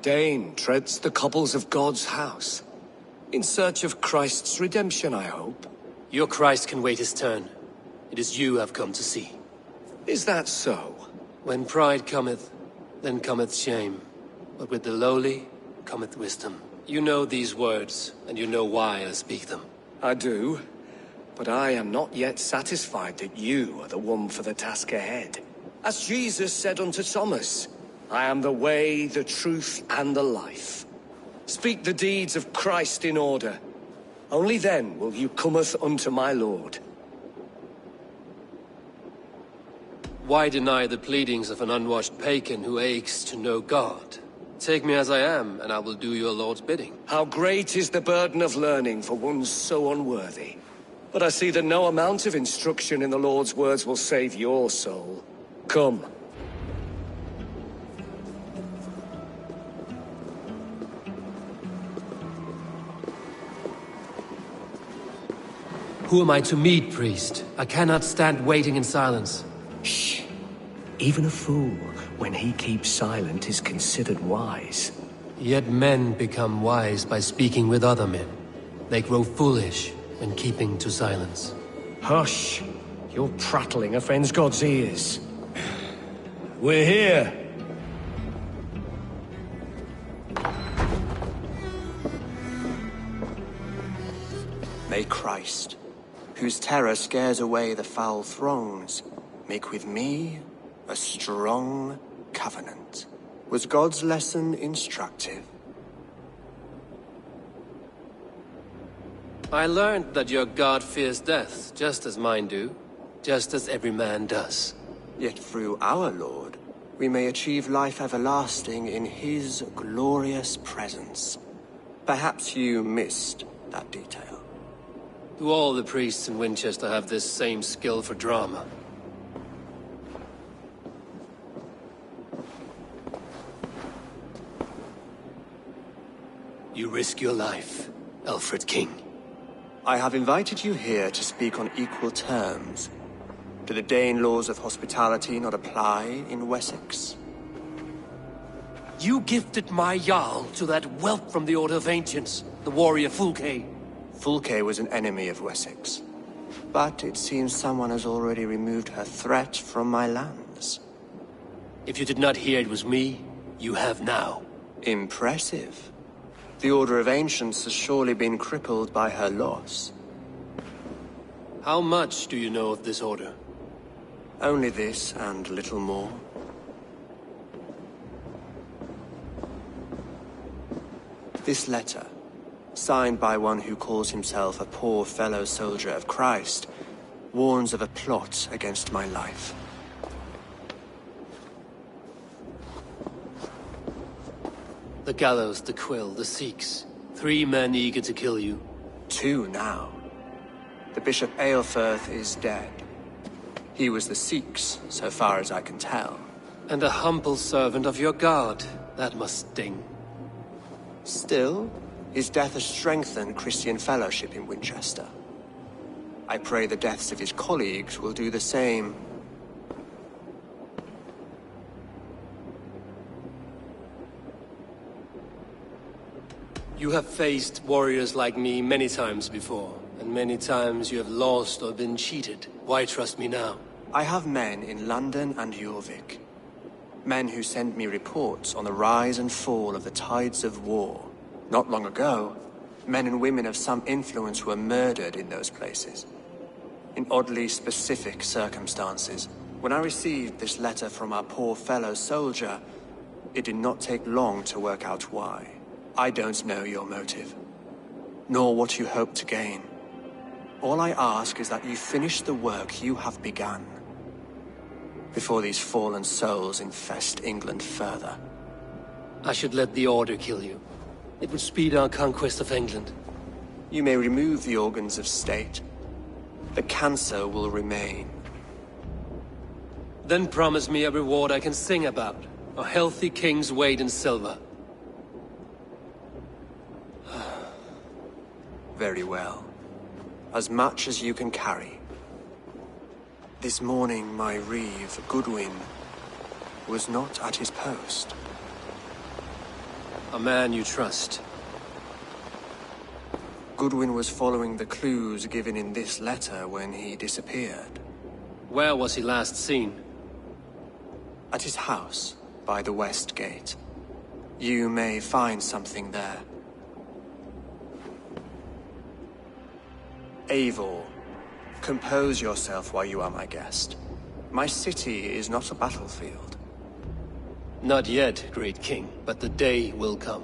Dane treads the cobbles of God's house. In search of Christ's redemption, I hope. Your Christ can wait his turn. It is you I've come to see. Is that so? When pride cometh, then cometh shame. But with the lowly cometh wisdom. You know these words, and you know why I speak them. I do, but I am not yet satisfied that you are the one for the task ahead. As Jesus said unto Thomas, I am the way, the truth, and the life. Speak the deeds of Christ in order. Only then will you cometh unto my Lord. Why deny the pleadings of an unwashed pagan who aches to know God? Take me as I am, and I will do your Lord's bidding. How great is the burden of learning for one so unworthy. But I see that no amount of instruction in the Lord's words will save your soul. Come. Who am I to meet, priest? I cannot stand waiting in silence. Shh. Even a fool, when he keeps silent, is considered wise. Yet men become wise by speaking with other men. They grow foolish when keeping to silence. Hush! Your prattling offends God's ears. We're here! May Christ, whose terror scares away the foul throngs, make with me a strong covenant. Was God's lesson instructive? I learned that your God fears death, just as mine do, just as every man does. Yet through our Lord, we may achieve life everlasting in his glorious presence. Perhaps you missed that detail. Do all the priests in Winchester have this same skill for drama? You risk your life, Alfred King. I have invited you here to speak on equal terms. Do the Dane laws of hospitality not apply in Wessex? You gifted my Jarl to that whelp from the Order of Ancients, the warrior Fulke. Fulke was an enemy of Wessex. But it seems someone has already removed her threat from my lands. If you did not hear it was me, you have now. Impressive. The Order of Ancients has surely been crippled by her loss. How much do you know of this order? Only this and little more. This letter, signed by one who calls himself a poor fellow soldier of Christ, warns of a plot against my life. The gallows, the quill, the Sikhs. 3 men eager to kill you. 2 now. The Bishop Aelfirth is dead. He was the Sikhs, so far as I can tell. And a humble servant of your God. That must sting. Still, his death has strengthened Christian fellowship in Winchester. I pray the deaths of his colleagues will do the same. You have faced warriors like me many times before, and many times you have lost or been cheated. Why trust me now? I have men in London and Jorvik. Men who send me reports on the rise and fall of the tides of war. Not long ago, men and women of some influence were murdered in those places. In oddly specific circumstances. When I received this letter from our poor fellow soldier, it did not take long to work out why. I don't know your motive, nor what you hope to gain. All I ask is that you finish the work you have begun, before these fallen souls infest England further. I should let the Order kill you. It would speed our conquest of England. You may remove the organs of state. The cancer will remain. Then promise me a reward I can sing about. A healthy king's weight in silver. Very well. As much as you can carry. This morning my reeve, Goodwin, was not at his post. A man you trust. Goodwin was following the clues given in this letter when he disappeared. Where was he last seen? At his house, by the West Gate. You may find something there. Eivor, compose yourself while you are my guest. My city is not a battlefield. Not yet, great king, but the day will come.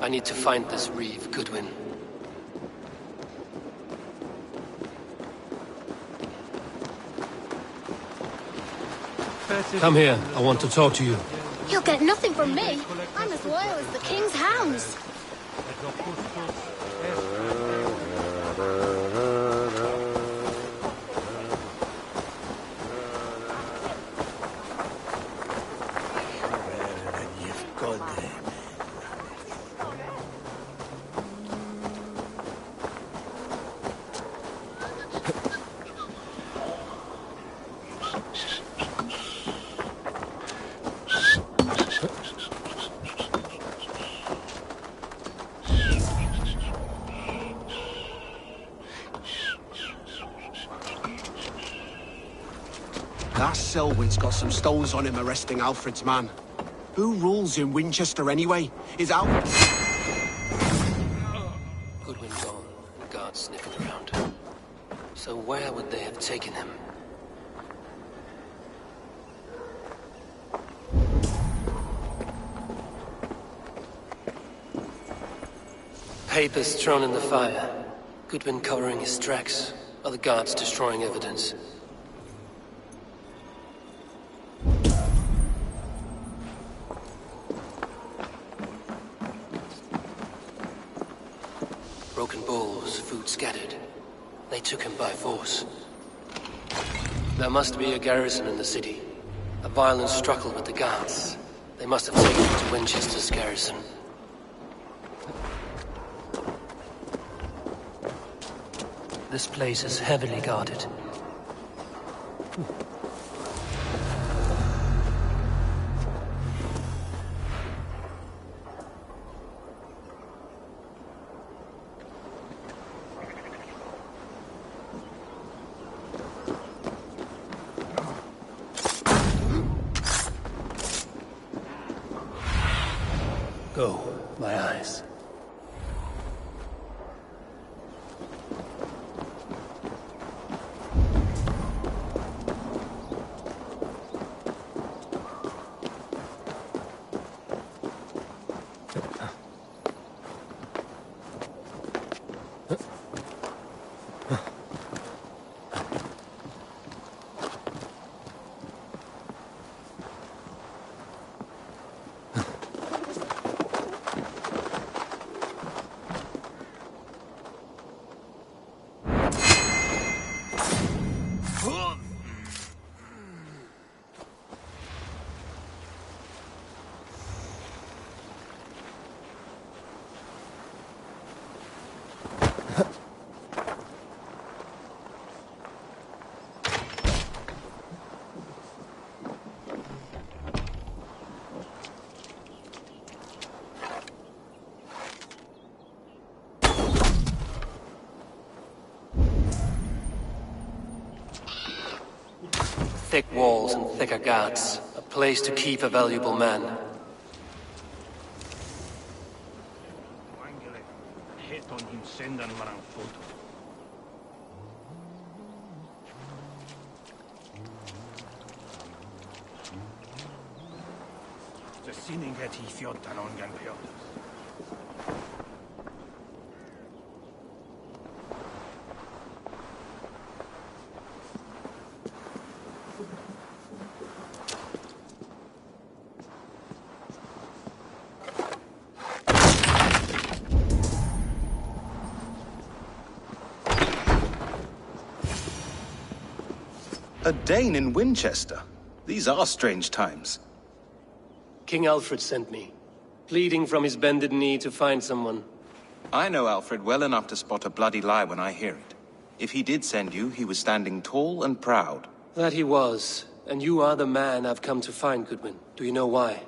I need to find this reeve, Goodwin. Come here. I want to talk to you. You'll get nothing from me. I'm as loyal as the king's hounds. That Selwyn's got some stones on him arresting Alfred's man. Who rules in Winchester anyway? Is Alfred... Goodwin gone, and guards sniffing around. So where would they have taken him? Papers thrown in the fire. Goodwin covering his tracks. Other guards destroying evidence. Broken bowls, food scattered. They took him by force. There must be a garrison in the city. A violent struggle with the guards. They must have taken him to Winchester's garrison. This place is heavily guarded. Go, my eyes. Thick walls and thicker guards. A place to keep a valuable man. A Dane in Winchester? These are strange times. King Alfred sent me, pleading from his bended knee to find someone. I know Alfred well enough to spot a bloody lie when I hear it. If he did send you, he was standing tall and proud. That he was, and you are the man I've come to find, Goodwin. Do you know why?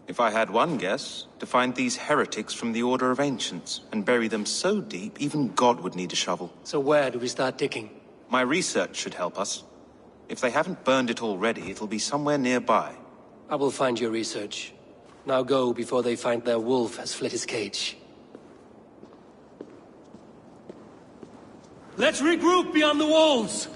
If I had one guess, to find these heretics from the Order of Ancients, and bury them so deep, even God would need a shovel. So where do we start digging? My research should help us. If they haven't burned it already, it'll be somewhere nearby. I will find your research. Now go before they find their wolf has fled his cage. Let's regroup beyond the walls!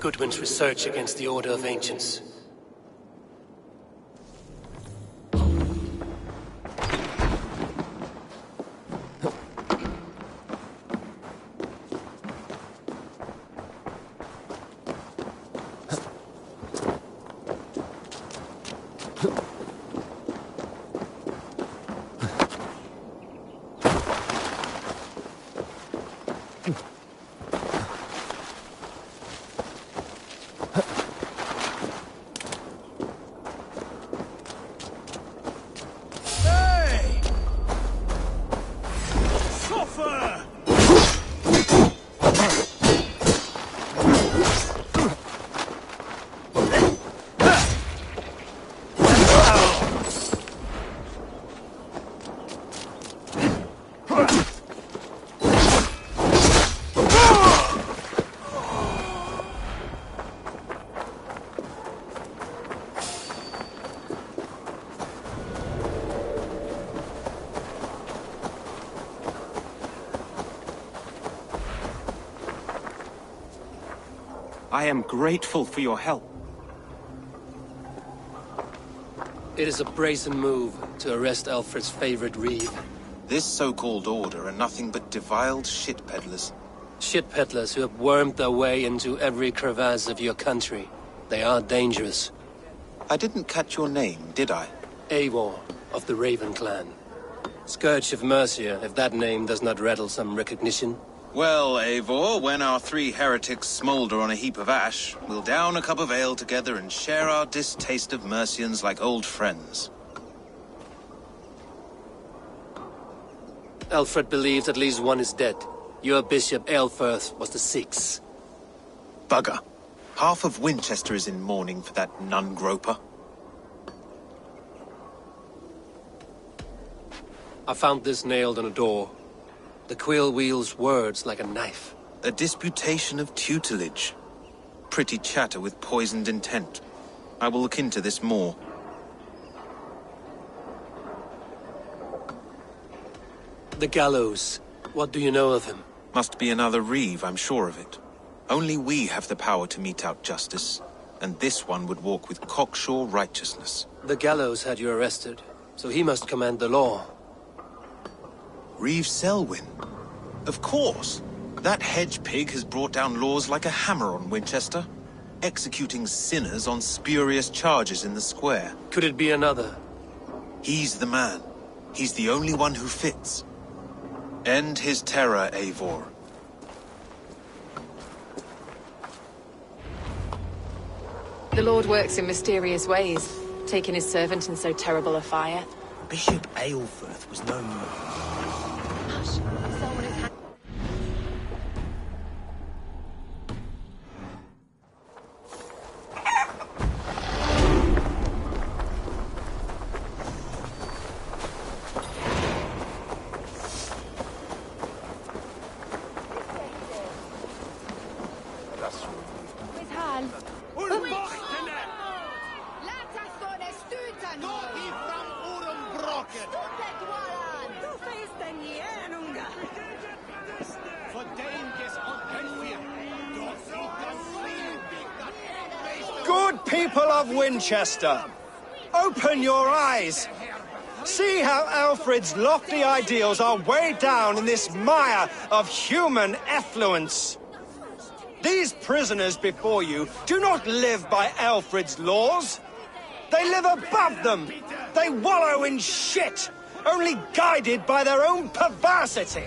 Goodwin's research against the Order of Ancients. I am grateful for your help. It is a brazen move to arrest Alfred's favorite reeve. This so-called order are nothing but deviled shit peddlers. Shit peddlers who have wormed their way into every crevasse of your country. They are dangerous. I didn't catch your name, did I? Eivor, of the Raven clan. Scourge of Mercia, if that name does not rattle some recognition. Well, Eivor, when our three heretics smolder on a heap of ash, we'll down a cup of ale together and share our distaste of Mercians like old friends. Alfred believes at least one is dead. Your Bishop Aelfirth was the sixth. Bugger. Half of Winchester is in mourning for that nun-groper. I found this nailed on a door. The quill wields words like a knife. A disputation of tutelage. Pretty chatter with poisoned intent. I will look into this more. The gallows. What do you know of him? Must be another reeve, I'm sure of it. Only we have the power to mete out justice, and this one would walk with cocksure righteousness. The gallows had you arrested, so he must command the law. Reeve Selwyn. Of course. That hedge pig has brought down laws like a hammer on Winchester, executing sinners on spurious charges in the square. Could it be another? He's the man. He's the only one who fits. End his terror, Eivor. The Lord works in mysterious ways, taking his servant in so terrible a fire. Bishop Aelfirth was no more. people of Winchester, open your eyes. See how Alfred's lofty ideals are weighed down in this mire of human effluence. These prisoners before you do not live by Alfred's laws. They live above them. They wallow in shit, only guided by their own perversity.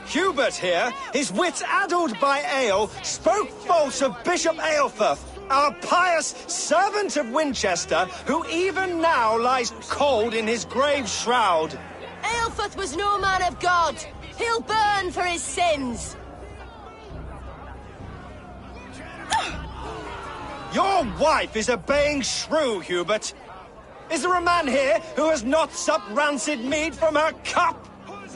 Hubert here, his wits addled by ale, spoke false of Bishop Aelfirth, our pious servant of Winchester, who even now lies cold in his grave shroud. Aelfirth was no man of God. He'll burn for his sins. Your wife is a baying shrew, Hubert. Is there a man here who has not supped rancid mead from her cup?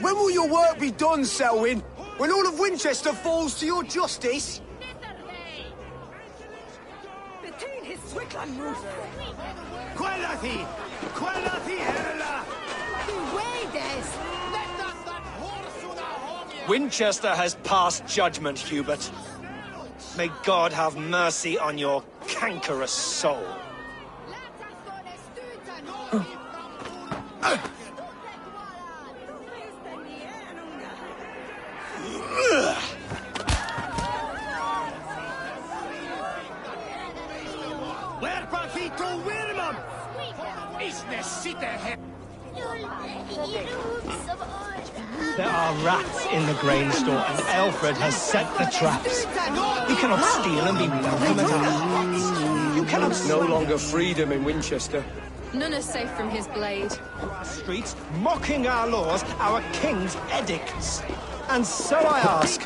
When will your work be done, Selwyn? When all of Winchester falls to your justice? Winchester has passed judgment, Hubert. May God have mercy on your cankerous soul. There are rats in the grain store, and Alfred has set the traps. You cannot steal and be welcome at our huts. You cannot... No longer freedom in Winchester. None are safe from his blade. Streets mocking our laws, our king's edicts. And so I ask,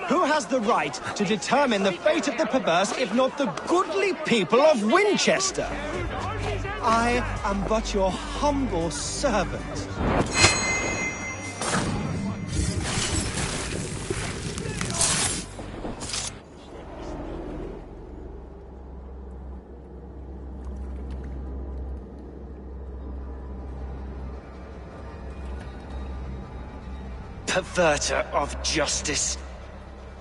who has the right to determine the fate of the perverse if not the goodly people of Winchester? I am but your humble servant. Perverter of justice.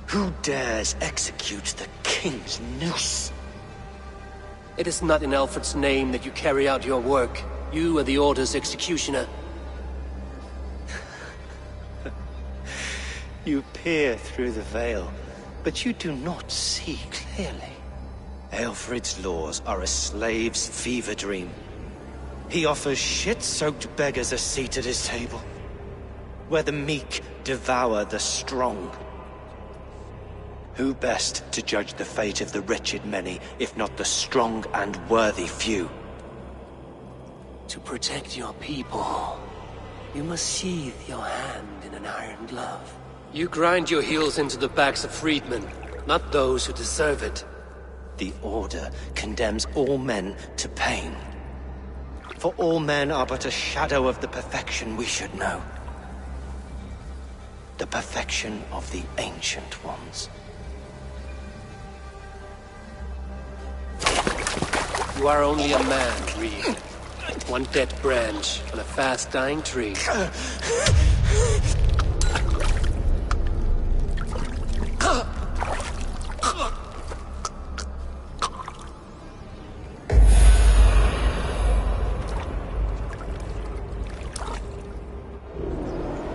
Who dares execute the king's noose? It is not in Alfred's name that you carry out your work. You are the Order's executioner. You peer through the veil, but you do not see clearly. Alfred's laws are a slave's fever dream. He offers shit-soaked beggars a seat at his table, where the meek devour the strong. Who best to judge the fate of the wretched many, if not the strong and worthy few? To protect your people, you must sheathe your hand in an iron glove. You grind your heels into the backs of freedmen, not those who deserve it. The Order condemns all men to pain. For all men are but a shadow of the perfection we should know. The perfection of the Ancient Ones. You are only a man, Reed. One dead branch on a fast-dying tree.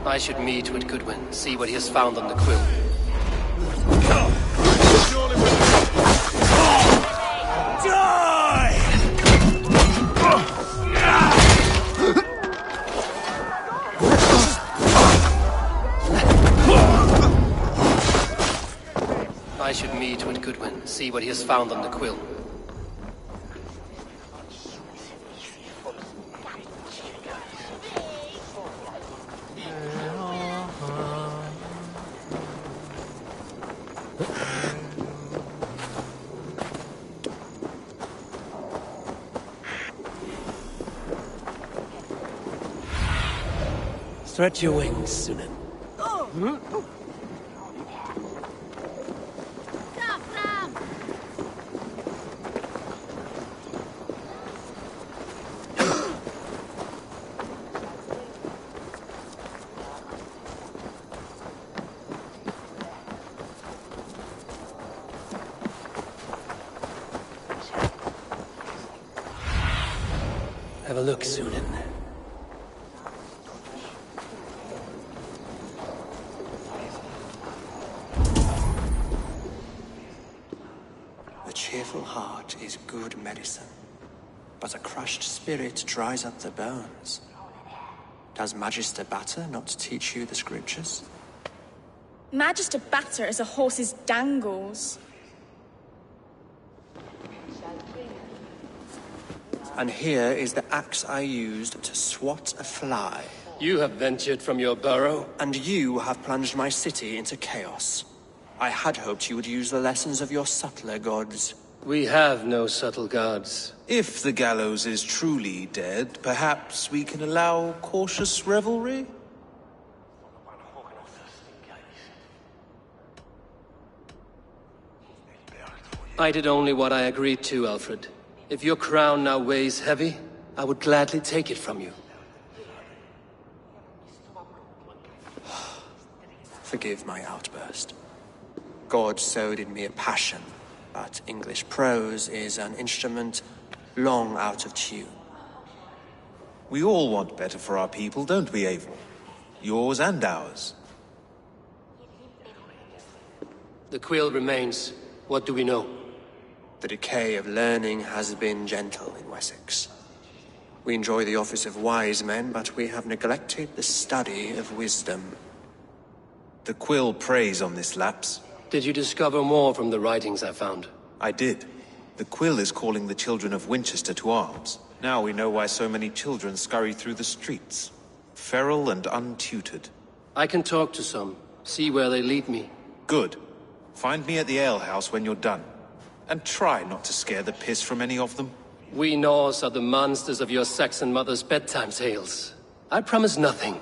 I should meet with Goodwin, see what he has found on the quill. I should meet with Goodwin, see what he has found on the quill. Stretch your wings, Sunan. have a look, Sunan. A cheerful heart is good medicine, but a crushed spirit dries up the bones. Does Magister Batter not teach you the scriptures? Magister Batter is a horse's dangles. And here is the axe I used to swat a fly. You have ventured from your burrow? And you have plunged my city into chaos. I had hoped you would use the lessons of your subtler gods. We have no subtle gods. If the gallows is truly dead, perhaps we can allow cautious revelry? I did only what I agreed to, Alfred. If your crown now weighs heavy, I would gladly take it from you. Forgive my outburst. God sowed in me a passion, but English prose is an instrument long out of tune. We all want better for our people, don't we, Abel? Yours and ours. The quill remains. What do we know? The decay of learning has been gentle in Wessex. We enjoy the office of wise men, but we have neglected the study of wisdom. The quill preys on this lapse. Did you discover more from the writings I found? I did. The quill is calling the children of Winchester to arms. Now we know why so many children scurry through the streets. Feral and untutored. I can talk to some, see where they lead me. Good. Find me at the alehouse when you're done. And try not to scare the piss from any of them. We Norse are the monsters of your Saxon mother's bedtime tales. I promise nothing.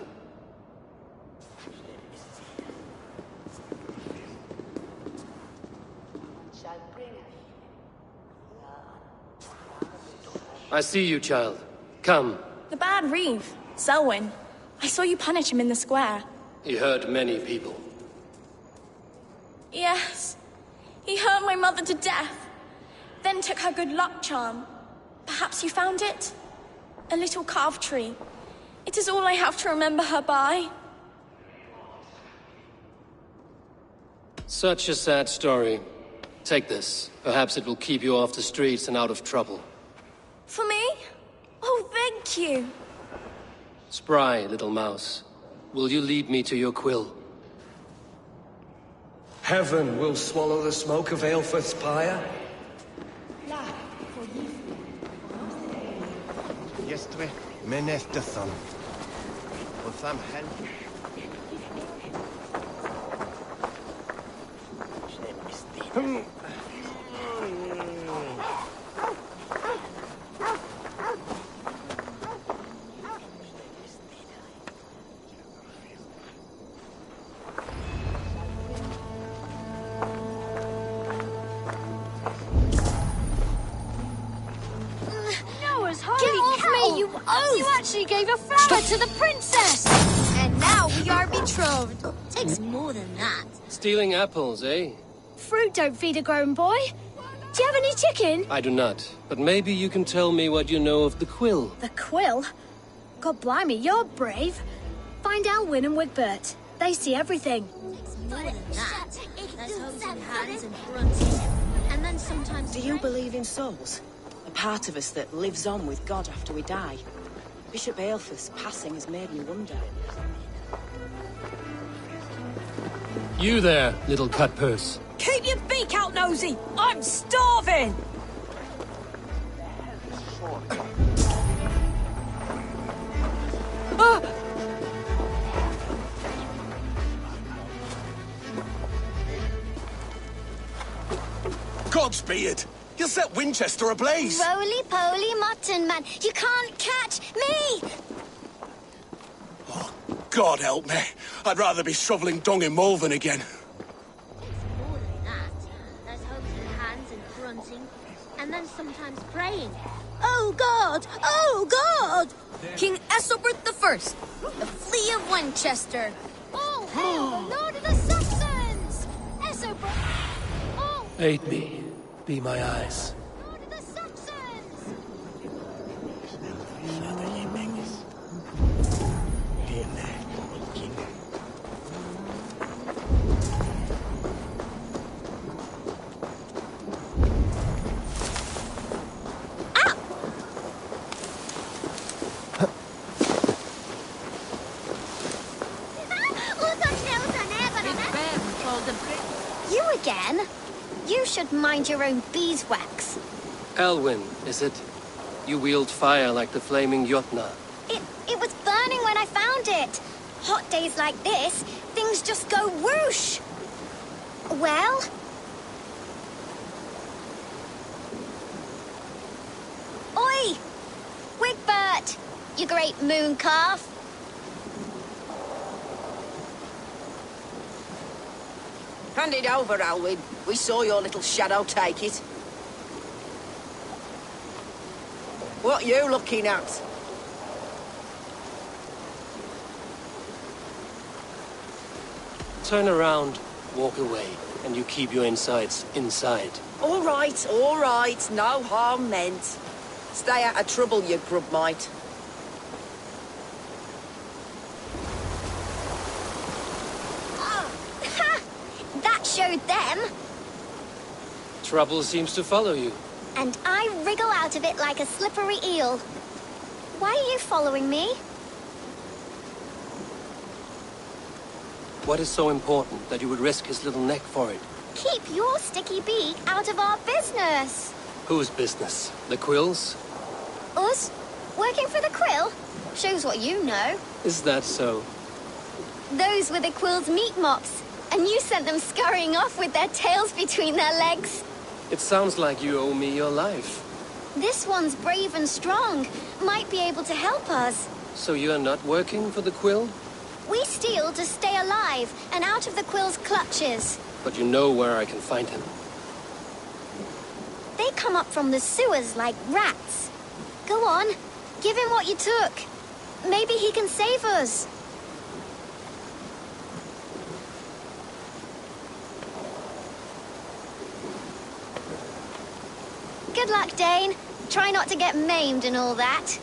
I see you, child. Come. The bad Reeve, Selwyn. I saw you punish him in the square. He hurt many people. Yes. He hurt my mother to death. Then took her good luck charm. Perhaps you found it? A little carved tree. It is all I have to remember her by. Such a sad story. Take this. Perhaps it will keep you off the streets and out of trouble. For me? Oh, thank you. Spry, little mouse. Will you lead me to your quill? Heaven will swallow the smoke of Aelfred's pyre. Jestre, meneth dython. Wrth am hen. You actually gave a flower to the princess! And now we are betrothed. Takes more than that. Stealing apples, eh? Fruit don't feed a grown boy. Do you have any chicken? I do not, but maybe you can tell me what you know of the quill. The quill? God blimey, you're brave. Find Elwyn and Wigbert. They see everything. More than that. There's homes and hands and grunts. And then sometimes... Do you believe in souls? A part of us that lives on with God after we die? Bishop Aelfred's passing has made me wonder. You there, little cutpurse. Keep your beak out, Nosy! I'm starving! Godspeed! You'll set Winchester ablaze! Roly-poly mutton man, you can't catch me! Oh, God help me. I'd rather be shoveling dung in Malvern again. More than that. There's hopes and hands and grunting, and then sometimes praying. Oh God! Oh God! King Ethelbert the First, the Flea of Winchester. All hail the Lord of the Saxons! Ethelbert! Oh! Aid me. Be my eyes. Lord of the Saxons! world of... You again? You should mind your own beeswax. Elwyn, is it? You wield fire like the flaming Jotnar. It was burning when I found it. Hot days like this, things just go whoosh. Well? Oi! Wigbert! You great moon calf. Hand it over, Alwyn. We saw your little shadow take it. What you looking at? Turn around, walk away, and you keep your insides inside. All right. No harm meant. Stay out of trouble, you grub mite. That showed them. Trouble seems to follow you. And I wriggle out of it like a slippery eel. Why are you following me? What is so important that you would risk his little neck for it? Keep your sticky beak out of our business. Whose business? The Quill's? Us? Working for the Quill? Shows what you know. Is that so? Those were the Quill's meat mops, and you sent them scurrying off with their tails between their legs. It sounds like you owe me your life. This one's brave and strong. Might be able to help us. So you're not working for the Quill? We steal to stay alive and out of the Quill's clutches. But you know where I can find him. They come up from the sewers like rats. Go on, give him what you took. Maybe he can save us. Good luck, Dane. Try not to get maimed and all that.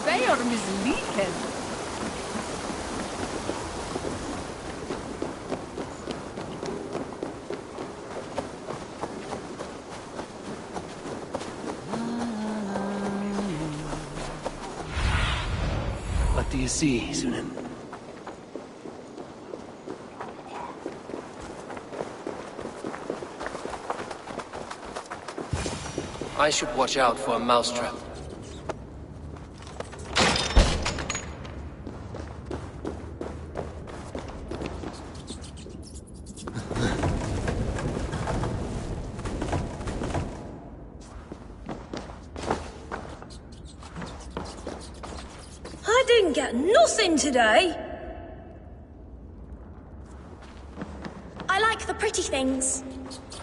The arm is leaking. What do you see, Sunan? I should watch out for a mousetrap. I didn't get nothing today. I like the pretty things.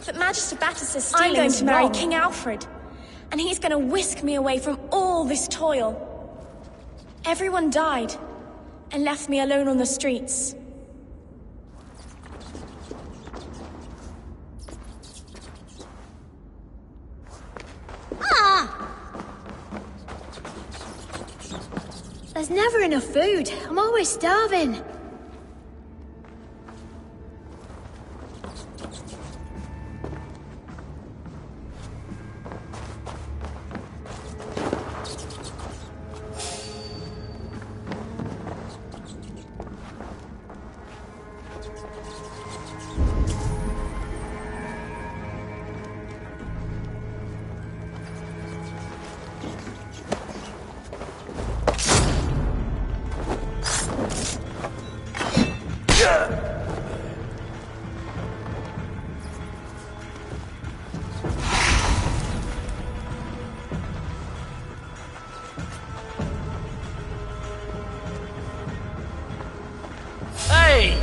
But Magister Battus stealing I'm going to marry wrong. King Alfred. And he's going to whisk me away from all this toil. Everyone died. And left me alone on the streets. There's never enough food. I'm always starving. way!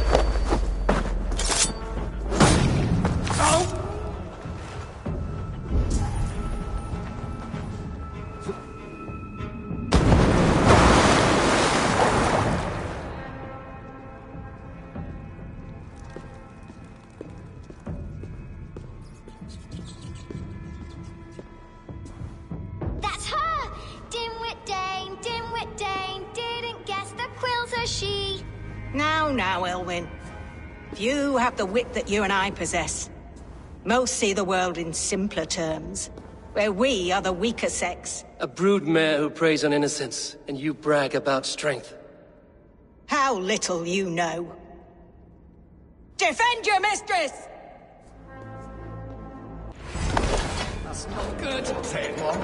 That's her! Dimwit Dane, didn't guess the quill's a she. Now, Elwyn. Few have the wit that you and I possess. Most see the world in simpler terms, where we are the weaker sex. A broodmare who preys on innocence, and you brag about strength. How little you know. Defend your mistress! That's not good. Take one.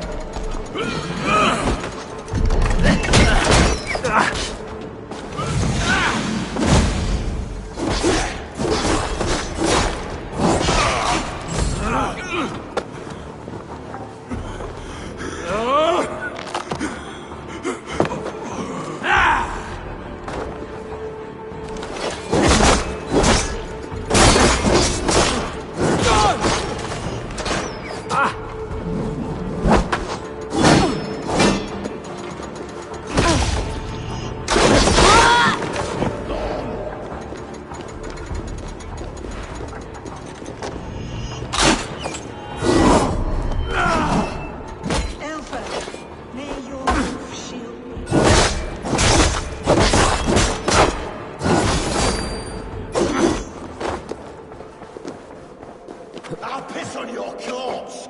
I'll piss on your corpse!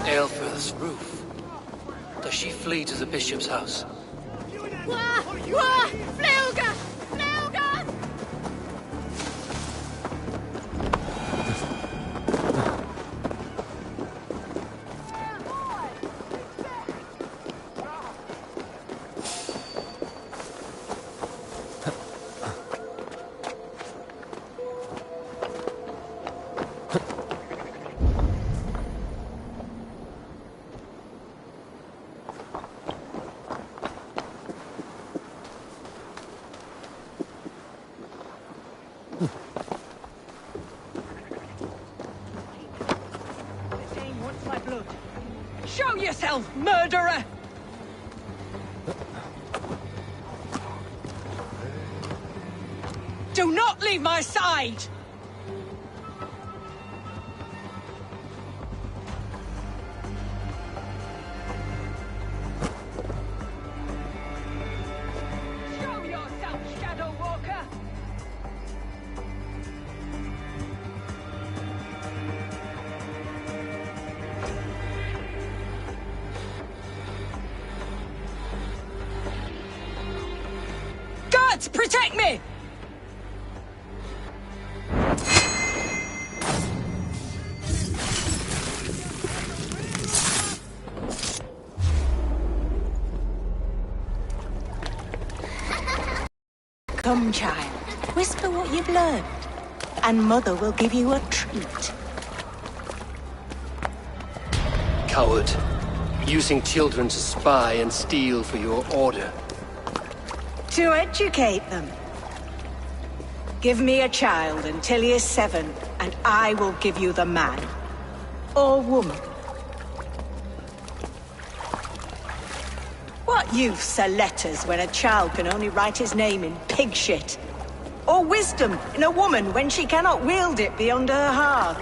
Aelfrith's roof. Does she flee to the bishop's house? Fleuga! Fleuga! Show yourself, murderer! Do not leave my side! Show yourself, Shadow Walker! Guards, protect me! Come, child. Whisper what you've learned, and Mother will give you a treat. Coward. Using children to spy and steal for your order. To educate them. Give me a child until he is 7, and I will give you the man. Or woman. What use are letters when a child can only write his name in pig shit? Or wisdom in a woman when she cannot wield it beyond her hearth?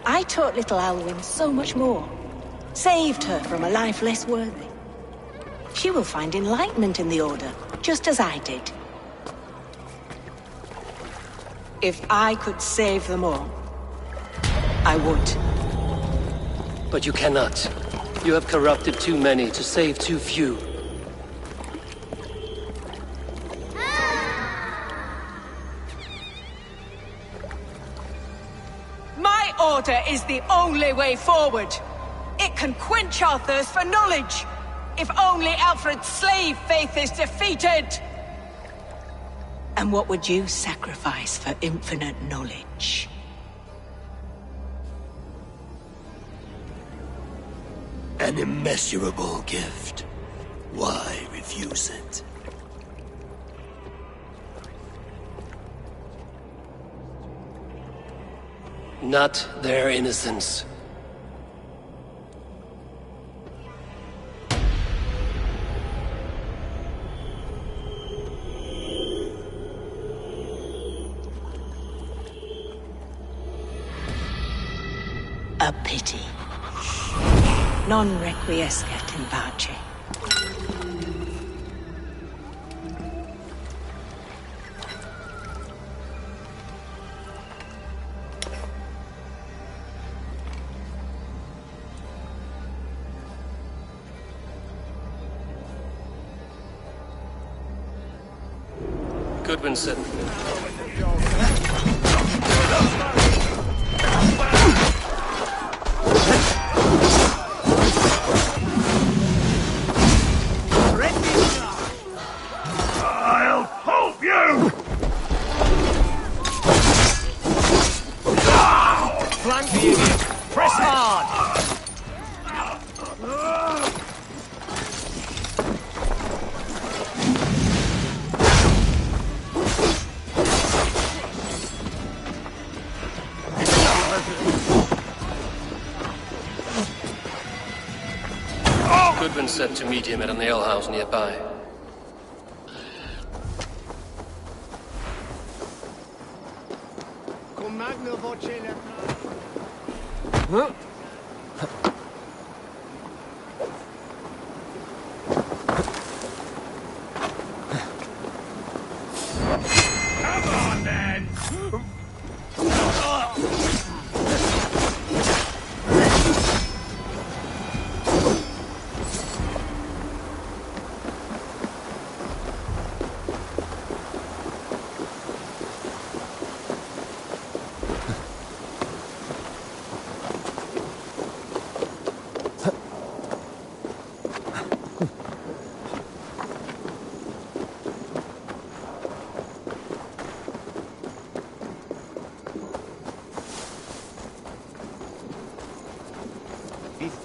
I taught little Alwyn so much more. Saved her from a life less worthy. She will find enlightenment in the Order, just as I did. If I could save them all, I would. But you cannot. You have corrupted too many to save too few. My order is the only way forward. It can quench our thirst for knowledge. If only Alfred's slave faith is defeated! And what would you sacrifice for infinite knowledge? An immeasurable gift. Why refuse it? Not their innocence. A pity. Non requiescat in pace. Goodwin said. I'll help you! Flank the idiot! Press hard! Goodwin said to meet him at an alehouse nearby. Huh? Come on, then!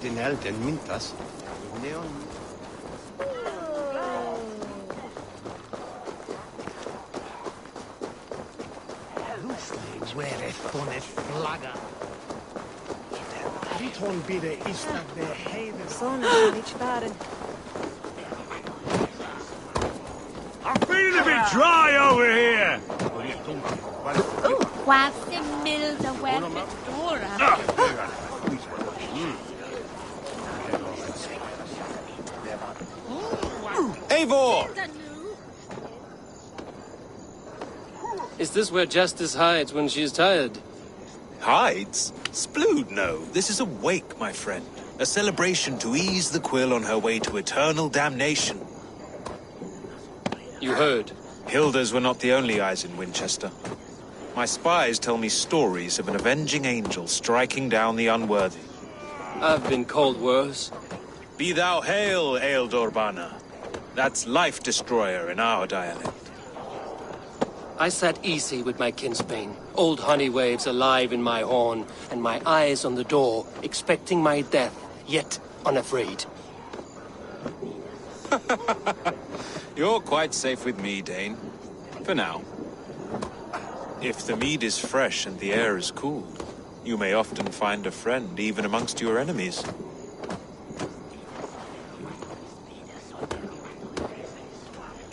Den Helden mintas. Neon. Loosely weareth bonnet flagger. Viton bide istad de heden. I'm feeling a bit dry over here! Quasi milda Dora. Eivor! Is this where Justice hides when she's tired? Hides? Splood, no. This is a wake, my friend. A celebration to ease the quill on her way to eternal damnation. You heard. Hilda's were not the only eyes in Winchester. My spies tell me stories of an avenging angel striking down the unworthy. I've been called worse. Be thou hail, Ealdorbanna. That's Life Destroyer in our dialect. I sat easy with my kinsbane, old honey waves alive in my horn, and my eyes on the door, expecting my death, yet unafraid. You're quite safe with me, Dane. For now. If the mead is fresh and the air is cool, you may often find a friend even amongst your enemies.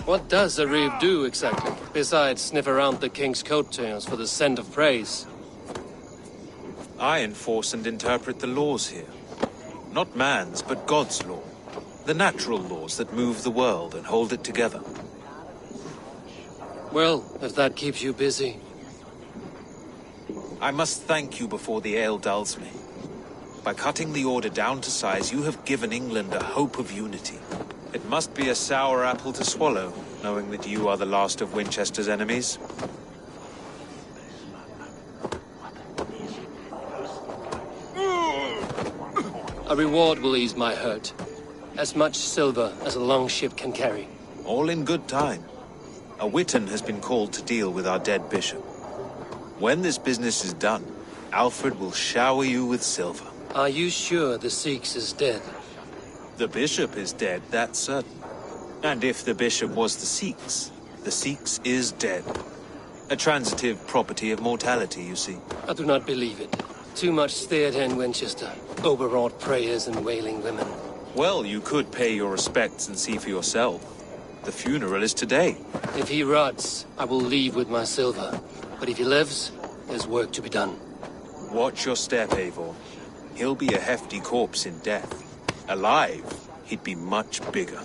What does a reeve do exactly, besides sniff around the king's coattails for the scent of praise? I enforce and interpret the laws here. Not man's, but God's law. The natural laws that move the world and hold it together. Well, if that keeps you busy. I must thank you before the ale dulls me. By cutting the order down to size, you have given England a hope of unity. It must be a sour apple to swallow, knowing that you are the last of Winchester's enemies. reward will ease my hurt. As much silver as a long ship can carry. All in good time. A Witan has been called to deal with our dead bishop. When this business is done, Alfred will shower you with silver. Are you sure the Sikhs is dead? The bishop is dead, that's certain. And if the bishop was the Sikhs is dead. A transitive property of mortality, you see. I do not believe it. Too much theatre in Winchester. Overwrought prayers and wailing women. Well, you could pay your respects and see for yourself. The funeral is today. If he rots, I will leave with my silver. But if he lives, there's work to be done. Watch your step, Eivor. He'll be a hefty corpse in death. Alive, he'd be much bigger.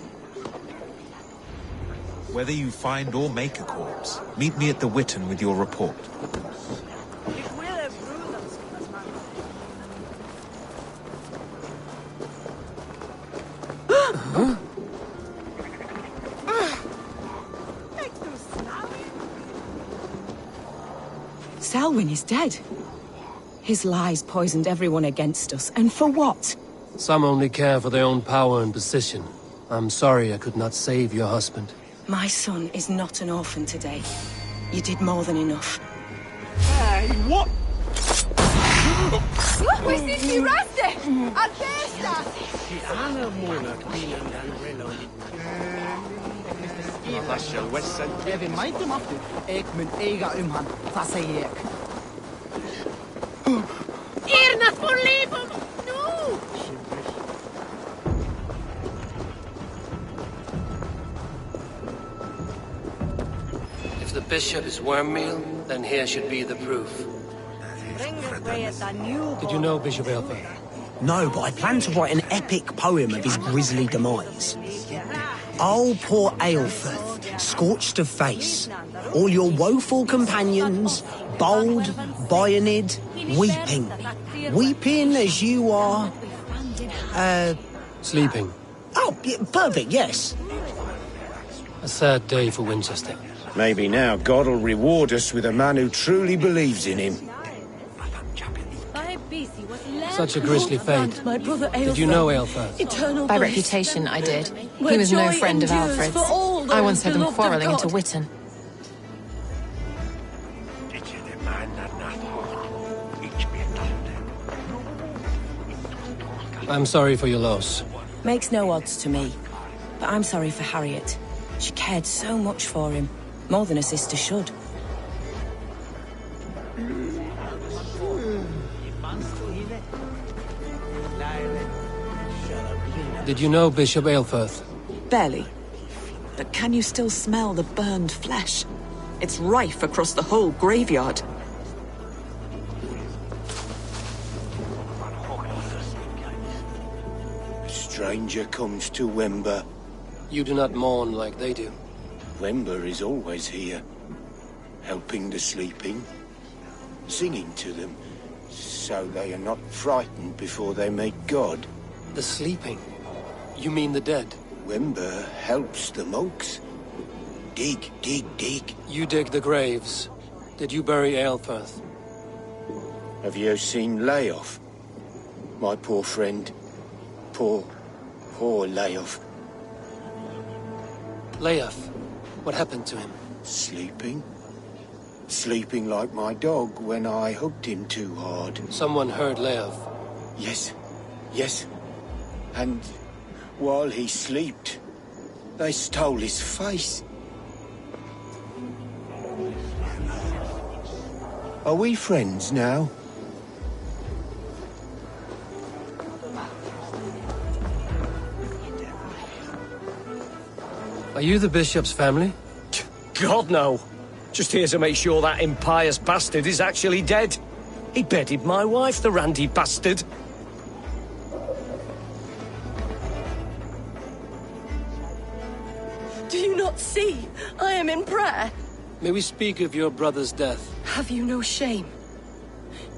Whether you find or make a corpse, meet me at the Witan with your report. Selwyn is dead. His lies poisoned everyone against us, and for what? Some only care for their own power and position. I'm sorry I could not save your husband. My son is not an orphan today. You did more than enough. Hey, what? Questi raste! A testa! Als je Wesson even mij te maken, ik mijn eigen omhand, dat zei ik. Irna voor leven! No! If the bishop is worm meal, then here should be the proof. Did you know Bishop Aelfried? No, but I plan to write an epic poem of his grisly demise. Oh, poor Aelfried, scorched of face, all your woeful companions, bold, bayoneted, weeping. Weeping as you are... Sleeping. Oh, yeah, perfect, yes. A sad day for Winchester. Maybe now God will reward us with a man who truly believes in him. Such a grisly fate. My brother Did you know Aelfried? By reputation, I did. He was no friend of Alfred's. I once heard them quarrelling into Witten. I'm sorry for your loss. Makes no odds to me. But I'm sorry for Harriet. She cared so much for him. More than a sister should. Did you know Bishop Aelfried? Barely. But can you still smell the burned flesh? It's rife across the whole graveyard. A stranger comes to Wember. You do not mourn like they do. Wember is always here, helping the sleeping, singing to them, so they are not frightened before they meet God. The sleeping? You mean the dead? Wember helps the monks. Dig, dig, dig. You dig the graves. Did you bury Aelfried? Have you seen Leof? My poor friend. Poor Leof. Leof? What happened to him? Sleeping. Sleeping like my dog when I hugged him too hard. Someone heard Leof. Yes. Yes. And while he slept, they stole his face. Are we friends now? Are you the bishop's family? God, no. Just here to make sure that impious bastard is actually dead. He bedded my wife, the randy bastard. Do you not see? I am in prayer. May we speak of your brother's death? Have you no shame?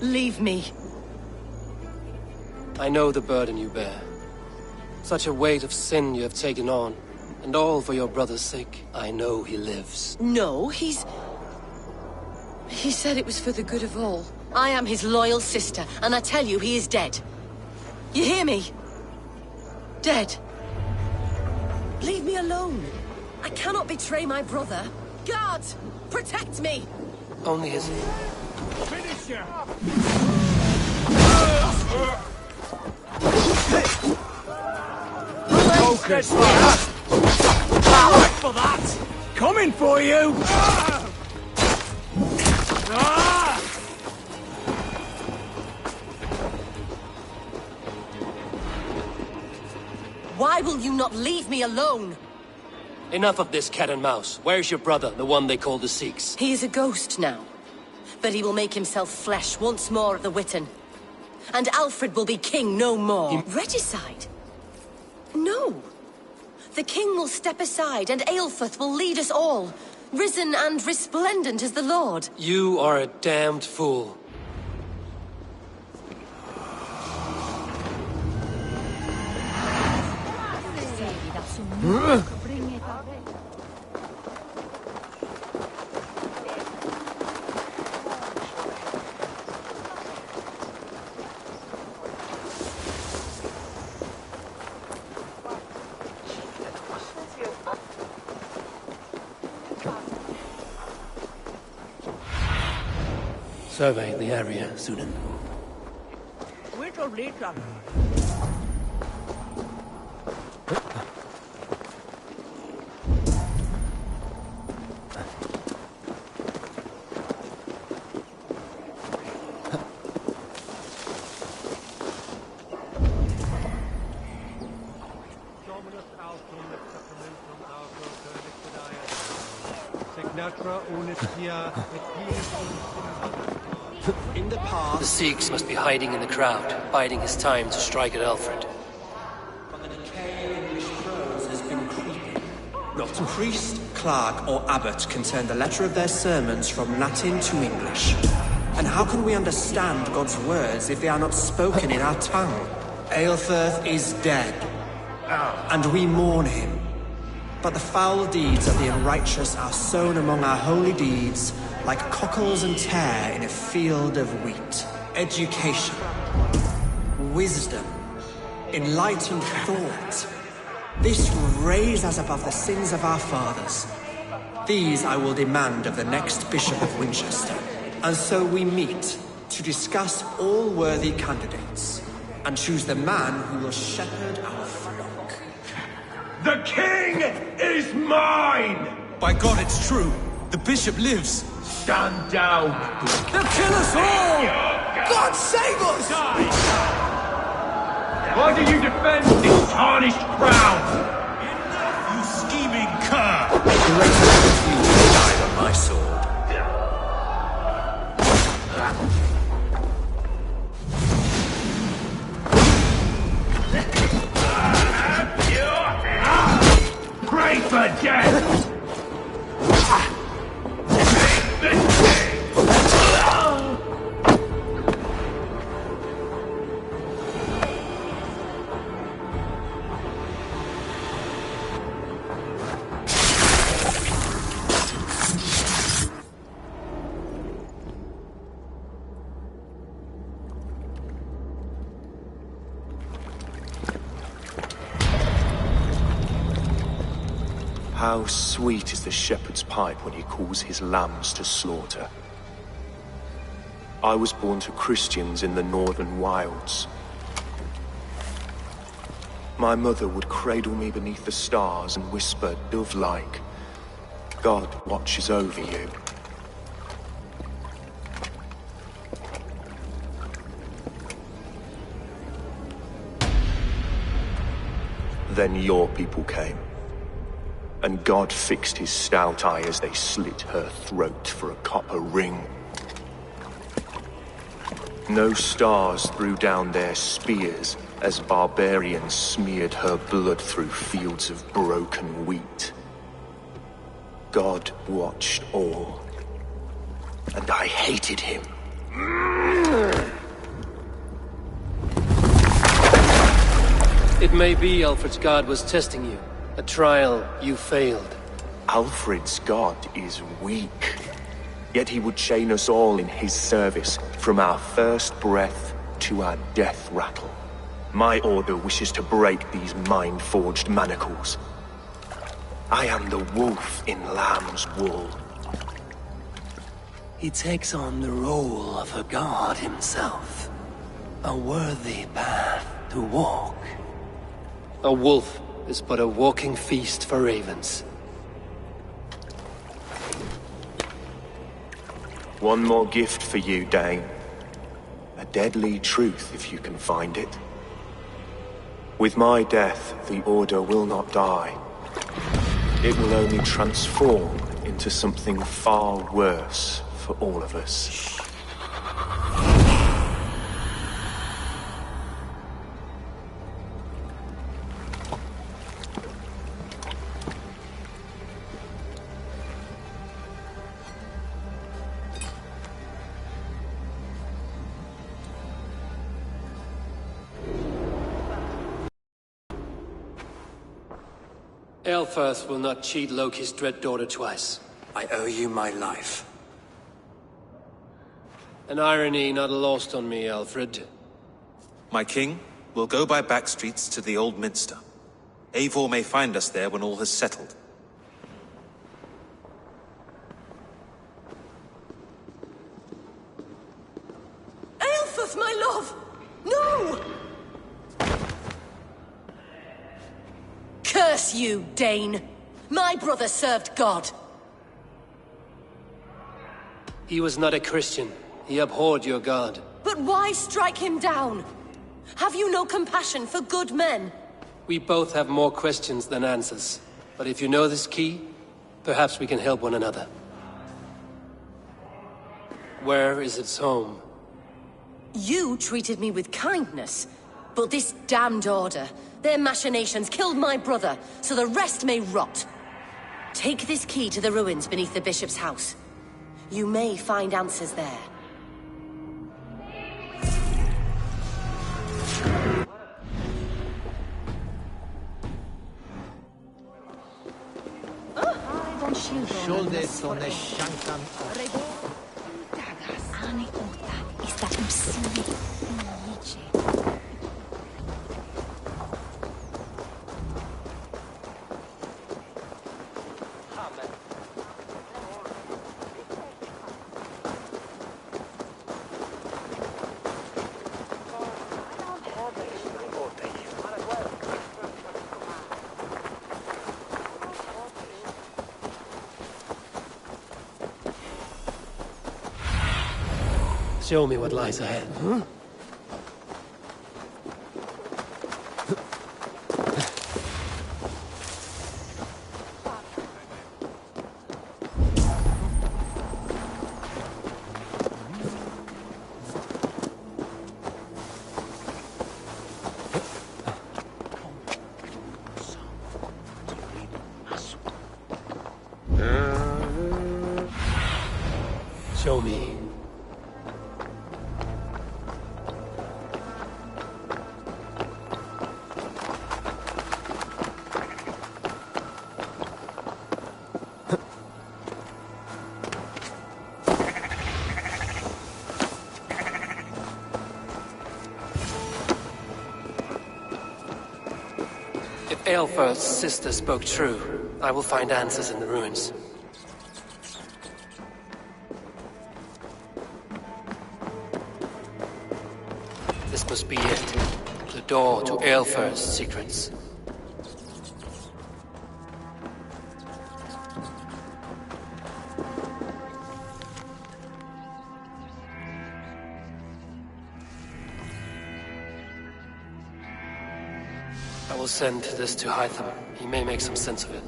Leave me. I know the burden you bear. Such a weight of sin you have taken on. And all for your brother's sake. I know he lives. No, He said it was for the good of all. I am his loyal sister, and I tell you he is dead. You hear me? dead. Leave me alone. I cannot betray my brother. Guards, protect me! Only his... Finish her! Focus! For that! Coming for you! Why will you not leave me alone? Enough of this cat and mouse. Where's your brother, the one they call the Sikhs? He is a ghost now. But he will make himself flesh once more at the Witten. And Alfred will be king no more. Regicide? No. The king will step aside and Aelfrith will lead us all. Risen and resplendent as the Lord. You are a damned fool. Survey the area, Sunan. Wait or later. In the past, The Sikhs must be hiding in the crowd, biding his time to strike at Alfred. but the decay of English prose has been creeping. Not priest, clerk, or abbot can turn the letter of their sermons from Latin to English. And how can we understand God's words if they are not spoken in our tongue? Aelfrith is dead, and we mourn him. But the foul deeds of the unrighteous are sown among our holy deeds, like cockles and tare in a field of wheat. Education, wisdom, enlightened thought. This will raise us above the sins of our fathers. These I will demand of the next Bishop of Winchester. And so we meet to discuss all worthy candidates and choose the man who will shepherd our flock. The king is mine! By God, it's true. The bishop lives. Stand down! They'll kill us all! God save us! Why do you defend this tarnished crown? You scheming cur! You died on my sword. Pray for death! How sweet is the shepherd's pipe when he calls his lambs to slaughter. I was born to Christians in the northern wilds. My mother would cradle me beneath the stars and whisper, dove-like, God watches over you. Then your people came. And God fixed his stout eye as they slit her throat for a copper ring. No stars threw down their spears as barbarians smeared her blood through fields of broken wheat. God watched all, and I hated him. It may be Alfred's god was testing you. A trial you failed. Alfred's god is weak. Yet he would chain us all in his service, from our first breath to our death rattle. My order wishes to break these mind-forged manacles. I am the wolf in lamb's wool. He takes on the role of a god himself. A worthy path to walk. A wolf is but a walking feast for ravens. One more gift for you, Dane. A deadly truth, if you can find it. With my death, the Order will not die. It will only transform into something far worse for all of us. Aelfirth will not cheat Loki's dread daughter twice. I owe you my life. An irony not lost on me, Alfred. My king, we'll go by back streets to the Old Minster. Eivor may find us there when all has settled. Aelfirth, my love! No! Curse you, Dane! My brother served God. He was not a Christian. He abhorred your god. But why strike him down? Have you no compassion for good men? We both have more questions than answers. But if you know this key, perhaps we can help one another. Where is its home? You treated me with kindness, but this damned Order, their machinations killed my brother, so the rest may rot. Take this key to the ruins beneath the bishop's house. You may find answers there. Show me what lies ahead. Huh? Show me. If Aelfirth's sister spoke true, I will find answers in the ruins. This must be it. The door to Aelfirth's secrets. I will send this to Hytham. He may make some sense of it.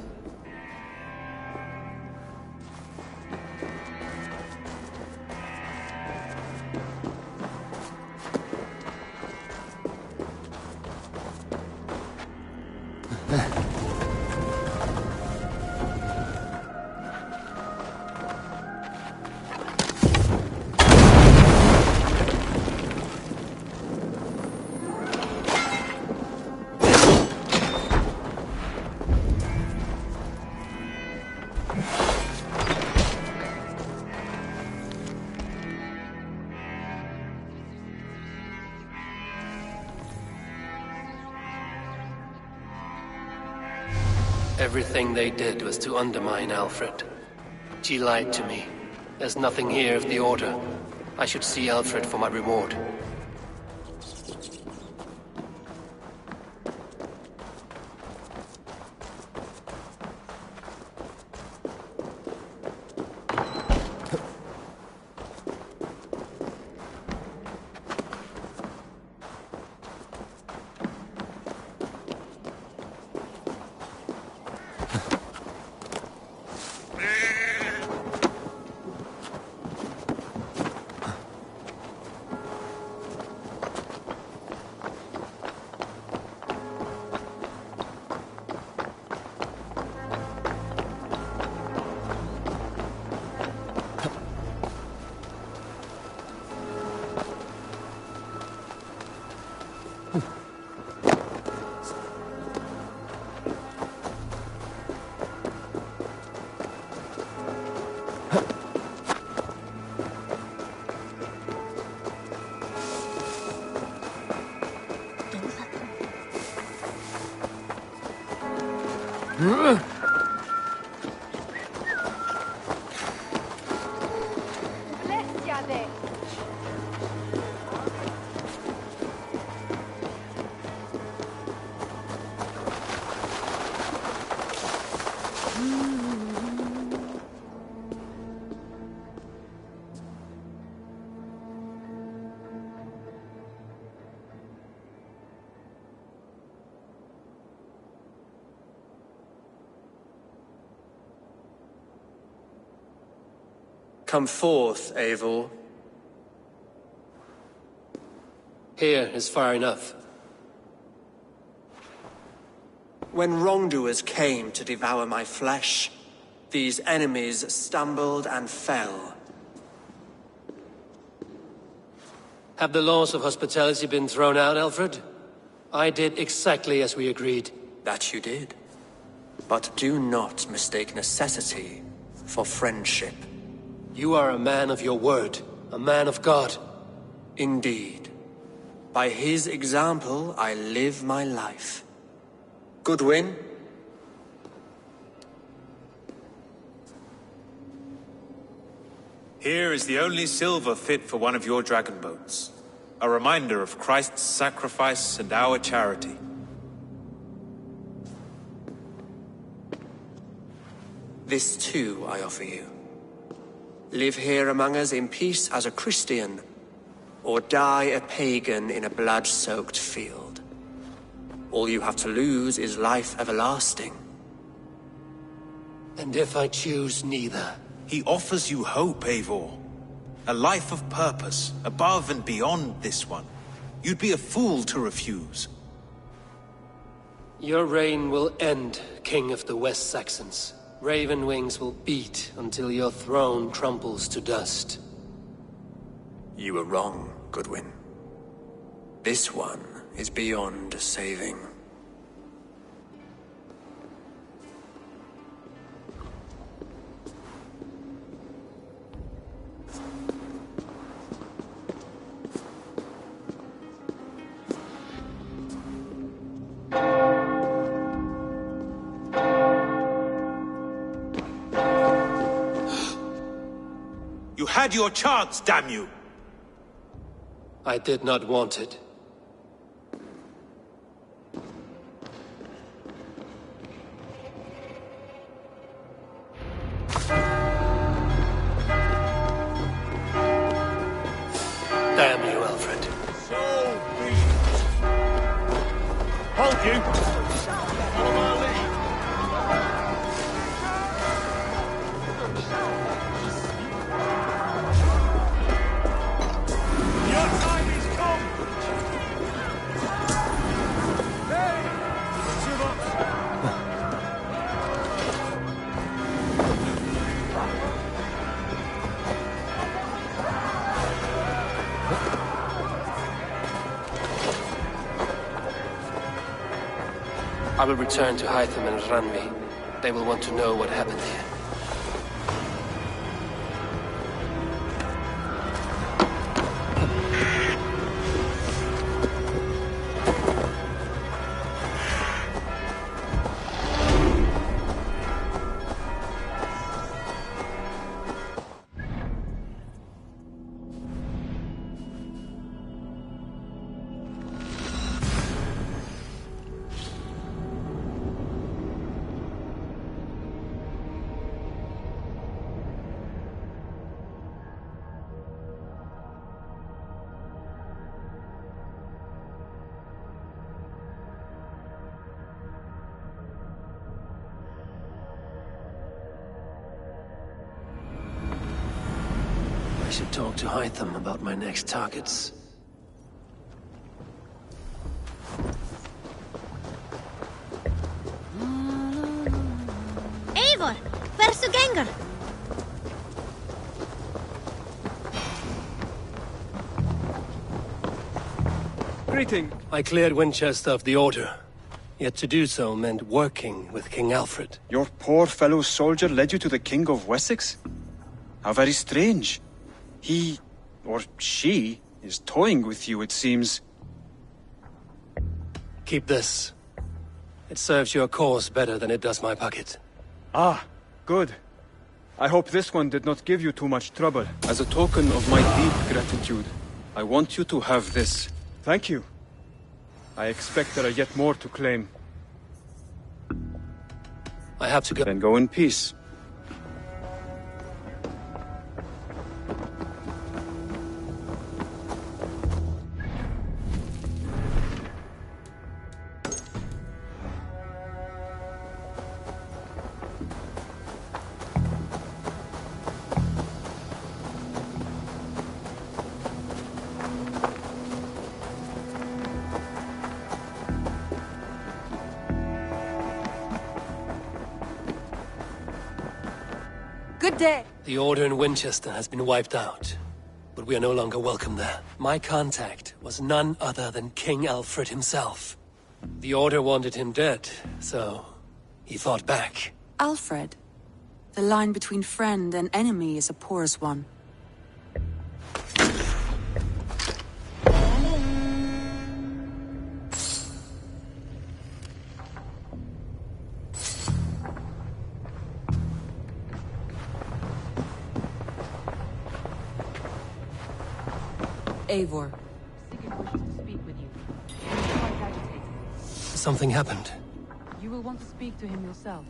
Everything they did was to undermine Alfred. She lied to me. There's nothing here of the Order. I should see Alfred for my reward. Come forth, Eivor. Here is far enough. When wrongdoers came to devour my flesh, these enemies stumbled and fell. Have the laws of hospitality been thrown out, Alfred? I did exactly as we agreed. That you did. But do not mistake necessity for friendship. You are a man of your word, a man of God. Indeed. By his example, I live my life. Goodwin? Here is the only silver fit for one of your dragon boats. A reminder of Christ's sacrifice and our charity. This too I offer you. Live here among us in peace as a Christian, or die a pagan in a blood-soaked field. All you have to lose is life everlasting. And if I choose neither? He offers you hope, Eivor. A life of purpose, above and beyond this one. You'd be a fool to refuse. Your reign will end, King of the West Saxons. Raven wings will beat until your throne crumbles to dust. You were wrong, Goodwin. This one is beyond saving. You had your chance, damn you! I did not want it. Damn you, Alfred. So be it. Hold you! Follow my lead. Your time is come! Hey! I will return to Hytham and Ranvi. They will want to know what happened here. should talk to Hytham about my next targets. Eivor, hversu gengur? Greeting. I cleared Winchester of the Order. Yet to do so meant working with King Alfred. Your poor fellow soldier led you to the King of Wessex? How very strange. He, or she, is toying with you, it seems. Keep this. It serves your cause better than it does my pocket. Ah, good. I hope this one did not give you too much trouble. As a token of my deep gratitude, I want you to have this. Thank you. I expect there are yet more to claim. I have to go. Then go in peace. Good day. The Order in Winchester has been wiped out, but we are no longer welcome there. My contact was none other than King Alfred himself. The Order wanted him dead, so he fought back. Alfred. The line between friend and enemy is a porous one. Eivor. Sigurd wishes to speak with you. He is quite agitated. Something happened. You will want to speak to him yourself.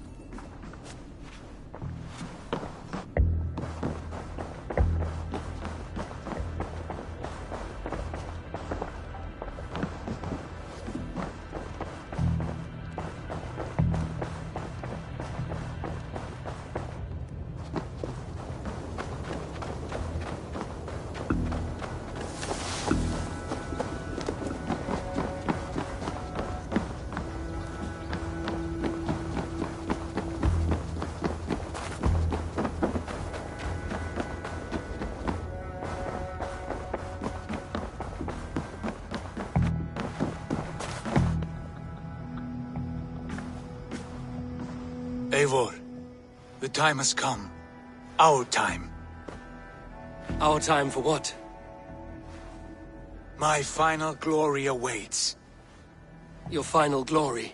Eivor, the time has come. Our time. Our time for what? My final glory awaits. Your final glory?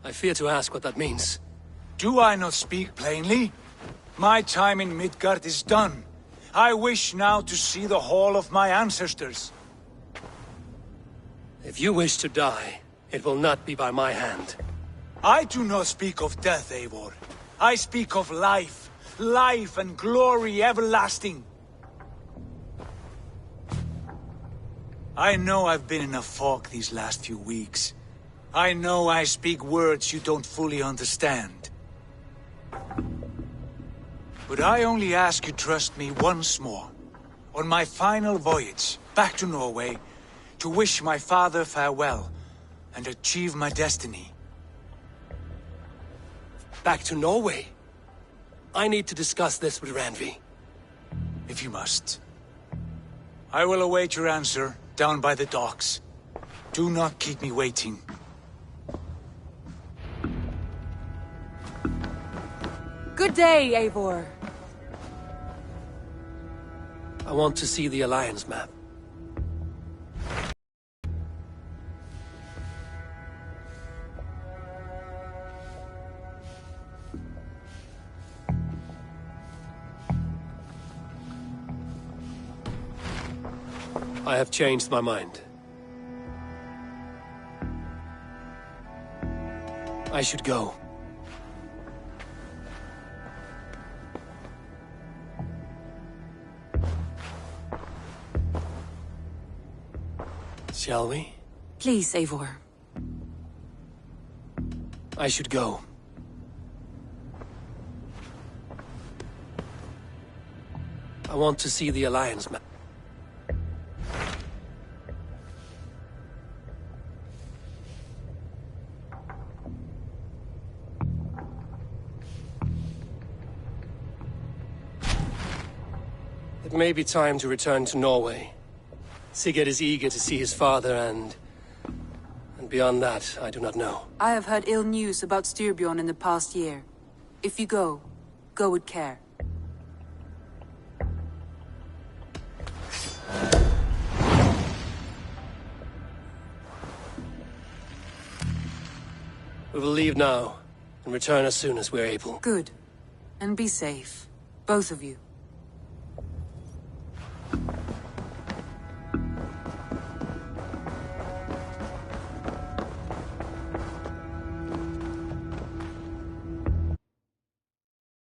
I fear to ask what that means. Do I not speak plainly? My time in Midgard is done. I wish now to see the hall of my ancestors. If you wish to die, it will not be by my hand. I do not speak of death, Eivor. I speak of life. Life and glory everlasting. I know I've been in a fog these last few weeks. I know I speak words you don't fully understand. But I only ask you trust me once more. On my final voyage back to Norway, to wish my father farewell and achieve my destiny. Back to Norway? I need to discuss this with Randvi. If you must. I will await your answer down by the docks. Do not keep me waiting. Good day, Eivor. I want to see the Alliance map. I have changed my mind. I should go. Shall we? Please, Eivor. I should go. I want to see the Alliance map. It may be time to return to Norway. Sigurd is eager to see his father and beyond that, I do not know. I have heard ill news about Styrbjorn in the past year. If you go, go with care. We will leave now, and return as soon as we're able. Good. And be safe. Both of you.